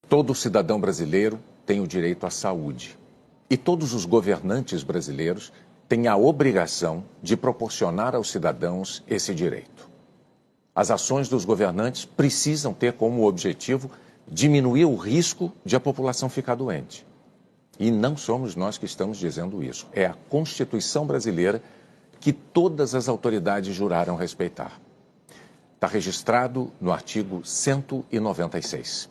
Todo cidadão brasileiro tem o direito à saúde. E todos os governantes brasileiros têm a obrigação de proporcionar aos cidadãos esse direito. As ações dos governantes precisam ter como objetivo diminuir o risco de a população ficar doente. E não somos nós que estamos dizendo isso. É a Constituição brasileira que todas as autoridades juraram respeitar. Está registrado no artigo 196.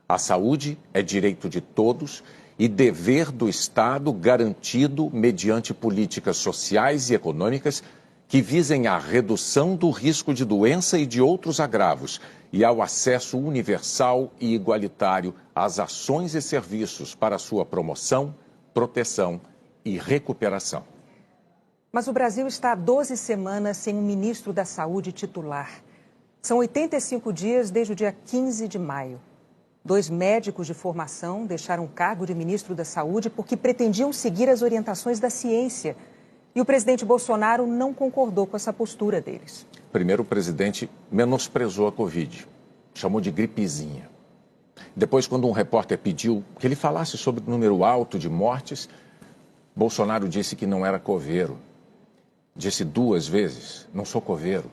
A saúde é direito de todos e dever do Estado garantido mediante políticas sociais e econômicas que visem à redução do risco de doença e de outros agravos e ao acesso universal e igualitário às ações e serviços para sua promoção, proteção e recuperação. Mas o Brasil está há 12 semanas sem um ministro da Saúde titular. São 85 dias desde o dia 15 de maio. 2 médicos de formação deixaram o cargo de ministro da Saúde porque pretendiam seguir as orientações da ciência. E o presidente Bolsonaro não concordou com essa postura deles. Primeiro, o presidente menosprezou a Covid, chamou de gripezinha. Depois, quando um repórter pediu que ele falasse sobre o número alto de mortes, Bolsonaro disse que não era coveiro. Disse 2 vezes, não sou coveiro.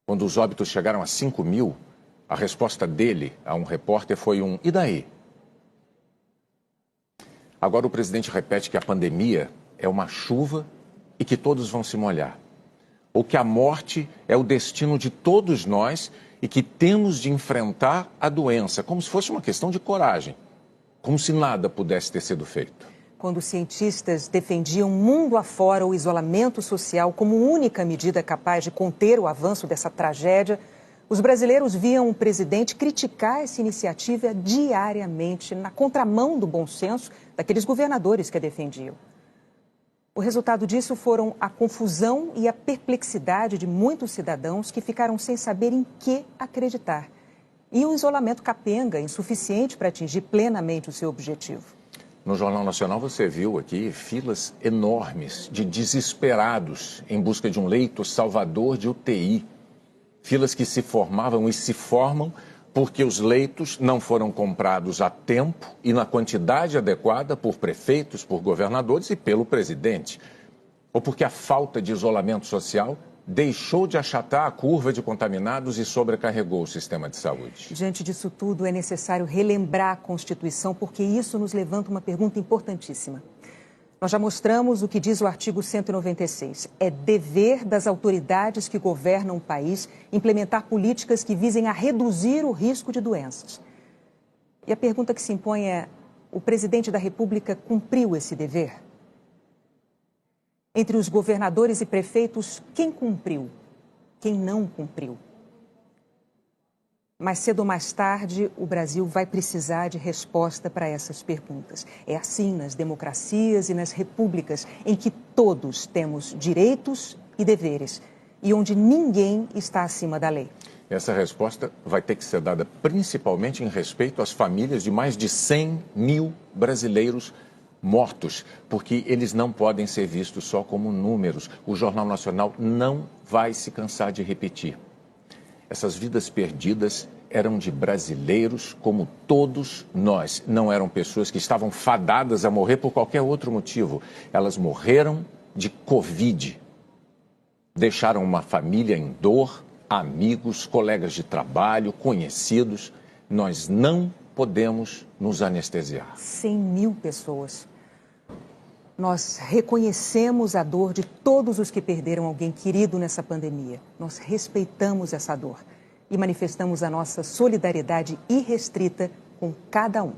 Quando os óbitos chegaram a 5 mil, a resposta dele a um repórter foi um "e daí?". Agora o presidente repete que a pandemia é uma chuva e que todos vão se molhar. Ou que a morte é o destino de todos nós e que temos de enfrentar a doença, como se fosse uma questão de coragem, como se nada pudesse ter sido feito. Quando cientistas defendiam mundo afora o isolamento social como única medida capaz de conter o avanço dessa tragédia, os brasileiros viam o presidente criticar essa iniciativa diariamente, na contramão do bom senso daqueles governadores que a defendiam. O resultado disso foram a confusão e a perplexidade de muitos cidadãos que ficaram sem saber em que acreditar. E um isolamento capenga, insuficiente para atingir plenamente o seu objetivo. No Jornal Nacional você viu aqui filas enormes de desesperados em busca de um leito salvador de UTI. Filas que se formavam e se formam porque os leitos não foram comprados a tempo e na quantidade adequada por prefeitos, por governadores e pelo presidente. Ou porque a falta de isolamento social deixou de achatar a curva de contaminados e sobrecarregou o sistema de saúde. Diante disso tudo, é necessário relembrar a Constituição, porque isso nos levanta uma pergunta importantíssima. Nós já mostramos o que diz o artigo 196. É dever das autoridades que governam o país implementar políticas que visem a reduzir o risco de doenças. E a pergunta que se impõe é: o presidente da República cumpriu esse dever? Entre os governadores e prefeitos, quem cumpriu? Quem não cumpriu? Mais cedo ou mais tarde, o Brasil vai precisar de resposta para essas perguntas. É assim nas democracias e nas repúblicas, em que todos temos direitos e deveres, e onde ninguém está acima da lei. Essa resposta vai ter que ser dada principalmente em respeito às famílias de mais de 100 mil brasileiros mortos, porque eles não podem ser vistos só como números. O Jornal Nacional não vai se cansar de repetir. Essas vidas perdidas eram de brasileiros como todos nós. Não eram pessoas que estavam fadadas a morrer por qualquer outro motivo. Elas morreram de Covid. Deixaram uma família em dor, amigos, colegas de trabalho, conhecidos. Nós não podemos nos anestesiar. 100 mil pessoas. Nós reconhecemos a dor de todos os que perderam alguém querido nessa pandemia. Nós respeitamos essa dor e manifestamos a nossa solidariedade irrestrita com cada um.